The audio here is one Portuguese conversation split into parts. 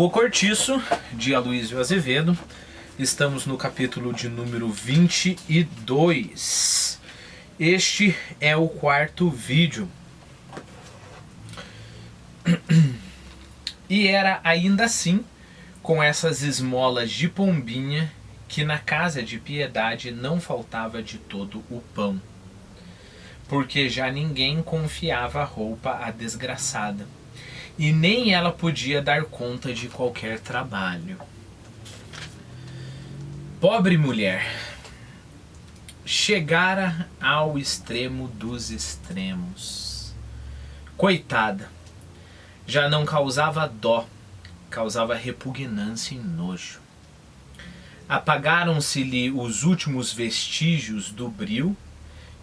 O Cortiço, de Aloysio Azevedo. Estamos no capítulo de número 22. Este é o quarto vídeo. E era ainda assim, com essas esmolas de pombinha, que na casa de Piedade não faltava de todo o pão. Porque já ninguém confiava a roupa à desgraçada. E nem ela podia dar conta de qualquer trabalho. Pobre mulher, chegara ao extremo dos extremos. Coitada, já não causava dó, causava repugnância e nojo. Apagaram-se-lhe os últimos vestígios do bril,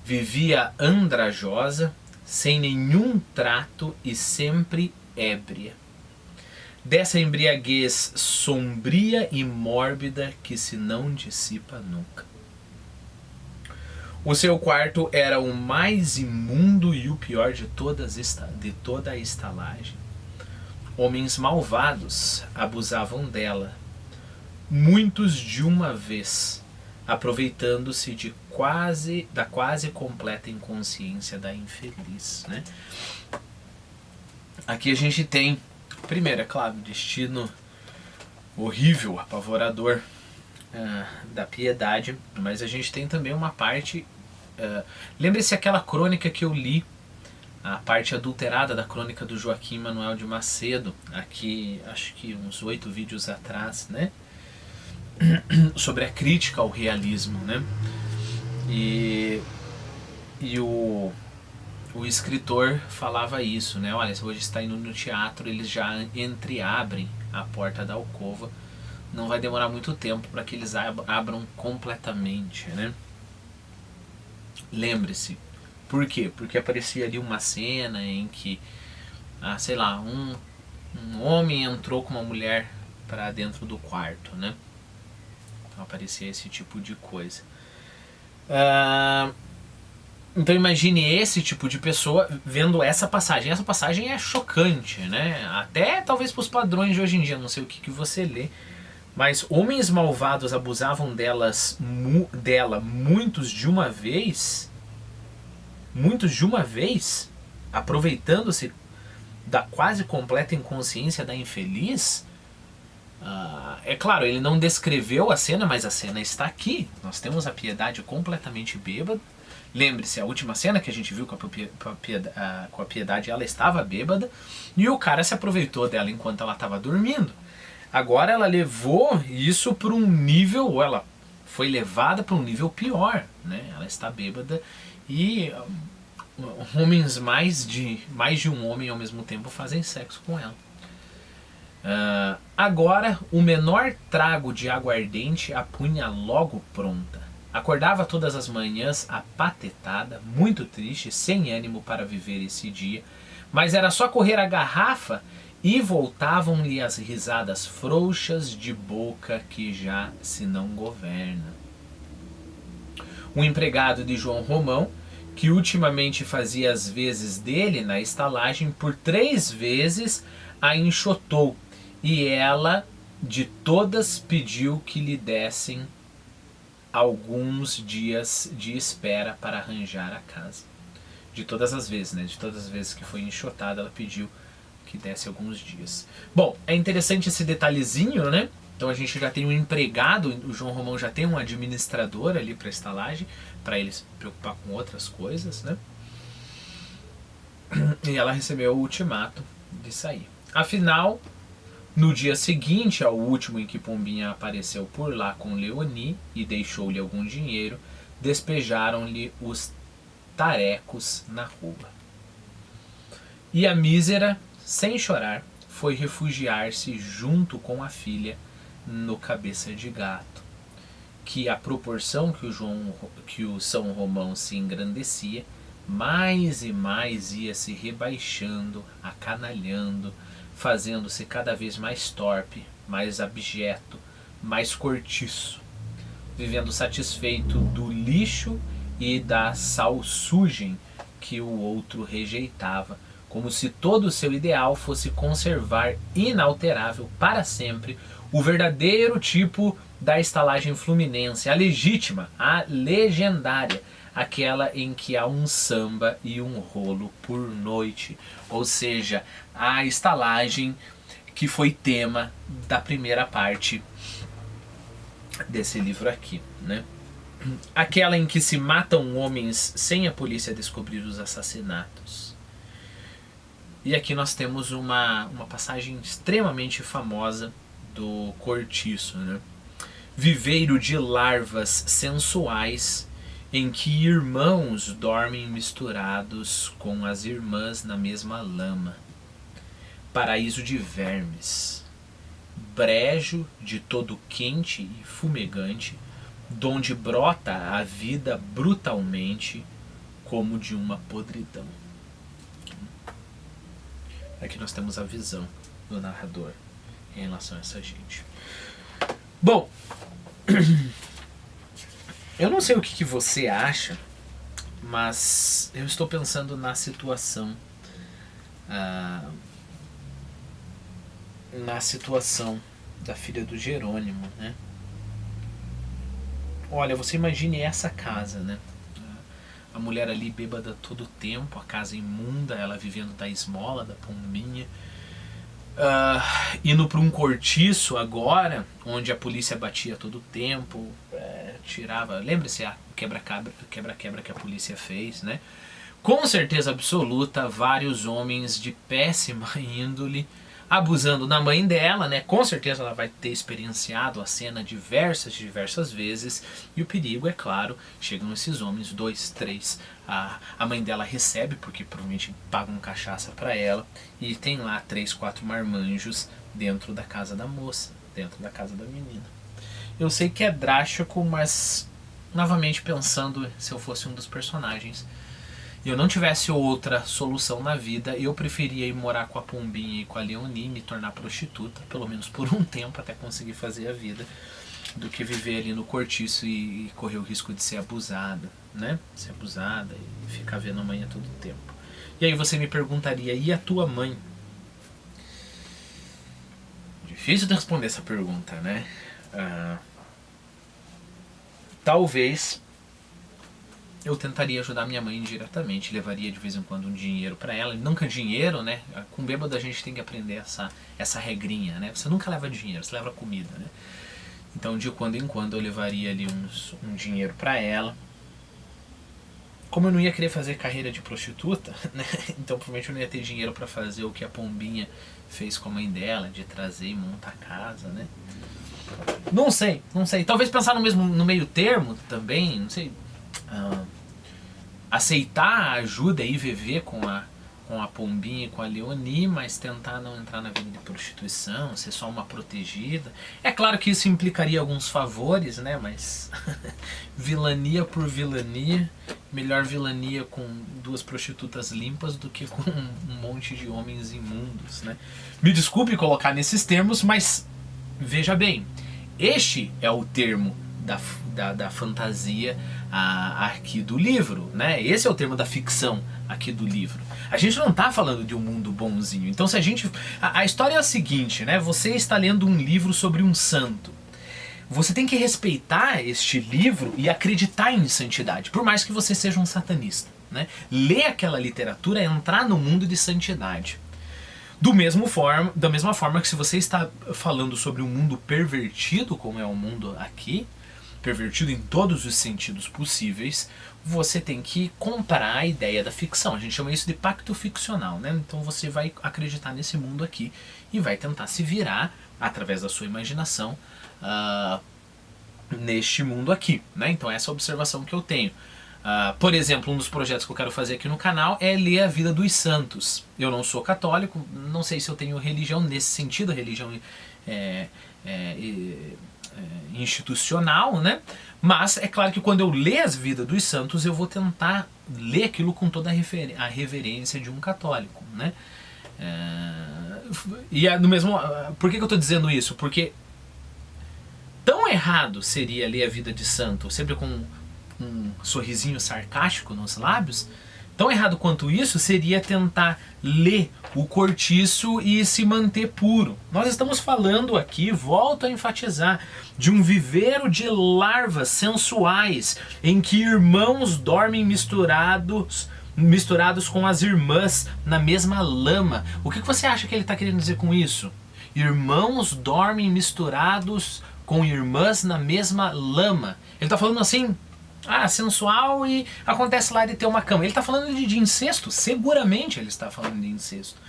vivia andrajosa, sem nenhum trato e sempre ébria. Dessa embriaguez sombria e mórbida que se não dissipa nunca. O seu quarto era o mais imundo e o pior de toda a estalagem. Homens malvados abusavam dela, muitos de uma vez, aproveitando-se da quase completa inconsciência da infeliz, né? Aqui a gente tem, primeiro, é claro, o destino horrível, apavorador da Piedade, mas a gente tem também uma parte... lembre-se aquela crônica que eu li, a parte adulterada da crônica do Joaquim Manuel de Macedo, aqui acho que uns 8 vídeos atrás, né? Sobre a crítica ao realismo, né? E o escritor falava isso, né? Olha, se hoje está indo no teatro, eles já entreabrem a porta da alcova. Não vai demorar muito tempo para que eles abram completamente, né? Lembre-se. Por quê? Porque aparecia ali uma cena em que, sei lá, um homem entrou com uma mulher para dentro do quarto, né? Então aparecia esse tipo de coisa. Então imagine esse tipo de pessoa vendo essa passagem. Essa passagem é chocante, né? Até talvez para os padrões de hoje em dia, não sei o que você lê. Mas homens malvados abusavam dela muitos de uma vez, aproveitando-se da quase completa inconsciência da infeliz. É claro, ele não descreveu a cena, mas a cena está aqui. Nós temos a Piedade completamente bêbada. Lembre-se, a última cena que a gente viu com a Piedade, ela estava bêbada e o cara se aproveitou dela enquanto ela estava dormindo. Agora ela levou isso para um nível, ou ela foi levada para um nível pior, né? Ela está bêbada e homens, mais de um homem ao mesmo tempo fazem sexo com ela. Agora, o menor trago de aguardente a punha logo pronta. Acordava todas as manhãs apatetada, muito triste, sem ânimo para viver esse dia, mas era só correr a garrafa e voltavam-lhe as risadas frouxas de boca que já se não governa. Um empregado de João Romão, que ultimamente fazia as vezes dele na estalagem, por 3 vezes a enxotou, e ela de todas pediu que lhe dessem alguns dias de espera para arranjar a casa. De todas as vezes, né? De todas as vezes que foi enxotada, ela pediu que desse alguns dias. Bom, é interessante esse detalhezinho, né? Então a gente já tem um empregado, o João Romão já tem um administrador ali para a estalagem, para ele se preocupar com outras coisas, né? E ela recebeu o ultimato de sair. Afinal, no dia seguinte ao último em que Pombinha apareceu por lá com Leoni e deixou-lhe algum dinheiro, despejaram-lhe os tarecos na rua. E a mísera, sem chorar, foi refugiar-se junto com a filha no Cabeça de Gato, que à proporção que o São Romão se engrandecia, mais e mais ia se rebaixando, acanalhando, fazendo-se cada vez mais torpe, mais abjeto, mais cortiço, vivendo satisfeito do lixo e da salsugem que o outro rejeitava como se todo o seu ideal fosse conservar inalterável para sempre o verdadeiro tipo da estalagem fluminense, a legítima, a legendária, aquela em que há um samba e um rolo por noite, ou seja, a estalagem que foi tema da primeira parte desse livro aqui, né? Aquela em que se matam homens sem a polícia descobrir os assassinatos. E aqui nós temos uma passagem extremamente famosa do Cortiço, né? Viveiro de larvas sensuais em que irmãos dormem misturados com as irmãs na mesma lama. Paraíso de vermes, brejo de todo quente e fumegante, donde brota a vida brutalmente como de uma podridão. Aqui nós temos a visão do narrador em relação a essa gente. Bom, eu não sei o que você acha, mas eu estou pensando na situação da filha do Jerônimo, né? Olha, você imagine essa casa, né? A mulher ali bêbada todo o tempo, a casa imunda, ela vivendo da esmola, da pombinha. Indo para um cortiço agora, onde a polícia batia todo o tempo, tirava... Lembra-se a quebra-quebra que a polícia fez, né? Com certeza absoluta, vários homens de péssima índole abusando da mãe dela, né? Com certeza ela vai ter experienciado a cena diversas vezes. E o perigo, é claro, chegam esses homens, 2, 3. A mãe dela recebe, porque provavelmente pagam cachaça para ela. E tem lá 3, 4 marmanjos dentro da casa da moça, dentro da casa da menina. Eu sei que é drástico, mas novamente pensando, se eu fosse um dos personagens, e eu não tivesse outra solução na vida, eu preferia ir morar com a Pombinha e com a Leonie, me tornar prostituta, pelo menos por um tempo, até conseguir fazer a vida, do que viver ali no cortiço e correr o risco de ser abusada, né? Ser abusada e ficar vendo a mãe a todo tempo. E aí você me perguntaria, e a tua mãe? Difícil de responder essa pergunta, né? Talvez eu tentaria ajudar minha mãe indiretamente, levaria de vez em quando um dinheiro para ela, nunca dinheiro, né? Com bêbado a gente tem que aprender essa regrinha, né? Você nunca leva dinheiro, você leva comida, né? Então de quando em quando eu levaria ali um dinheiro para ela. Como eu não ia querer fazer carreira de prostituta, né? Então provavelmente eu não ia ter dinheiro para fazer o que a Pombinha fez com a mãe dela, de trazer e montar a casa, né? Não sei. Talvez pensar no meio termo também, não sei. Aceitar a ajuda e viver com a Pombinha e com a Leonie, mas tentar não entrar na vida de prostituição, ser só uma protegida. É claro que isso implicaria alguns favores, né? Mas vilania por vilania, melhor vilania com 2 prostitutas limpas do que com um monte de homens imundos, né? Me desculpe colocar nesses termos, mas veja bem, este é o termo da fantasia aqui do livro, né? Esse é o termo da ficção aqui do livro. A gente não está falando de um mundo bonzinho. Então se a gente... A história é a seguinte, né? Você está lendo um livro sobre um santo. Você tem que respeitar este livro e acreditar em santidade, por mais que você seja um satanista, né? Ler aquela literatura é entrar no mundo de santidade. Da mesma forma que se você está falando sobre um mundo pervertido, como é o mundo aqui, pervertido em todos os sentidos possíveis, você tem que comprar a ideia da ficção. A gente chama isso de pacto ficcional, né? Então você vai acreditar nesse mundo aqui e vai tentar se virar, através da sua imaginação, neste mundo aqui, né? Então essa é a observação que eu tenho. Por exemplo, um dos projetos que eu quero fazer aqui no canal é ler a vida dos santos. Eu não sou católico, não sei se eu tenho religião nesse sentido, a religião institucional, né? Mas é claro que quando eu ler as vidas dos santos, eu vou tentar ler aquilo com toda a reverência de um católico, né? Por que eu estou dizendo isso? Porque tão errado seria ler a vida de santo, sempre com um sorrisinho sarcástico nos lábios, Tão errado quanto isso seria tentar ler o cortiço e se manter puro. Nós estamos falando aqui, volto a enfatizar, de um viveiro de larvas sensuais em que irmãos dormem misturados com as irmãs na mesma lama. O que você acha que ele está querendo dizer com isso? Irmãos dormem misturados com irmãs na mesma lama. Ele está falando assim, sensual, e acontece lá de ter uma cama. Ele está falando de incesto? Seguramente ele está falando de incesto.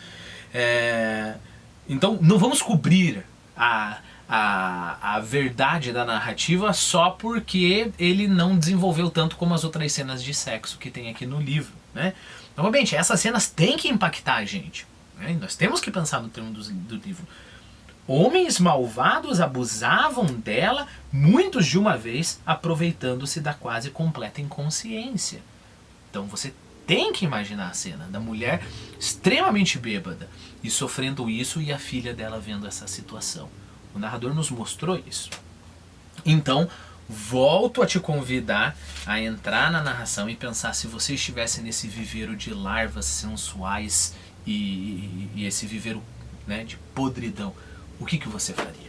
Então não vamos cobrir a verdade da narrativa só porque ele não desenvolveu tanto como as outras cenas de sexo que tem aqui no livro, né? Novamente, essas cenas têm que impactar a gente, né? Nós temos que pensar no termo do livro. Homens malvados abusavam dela, muitos de uma vez, aproveitando-se da quase completa inconsciência. Então você tem que imaginar a cena da mulher extremamente bêbada e sofrendo isso, e a filha dela vendo essa situação. O narrador nos mostrou isso. Então, volto a te convidar a entrar na narração e pensar, se você estivesse nesse viveiro de larvas sensuais e esse viveiro, né, de podridão, o que você faria?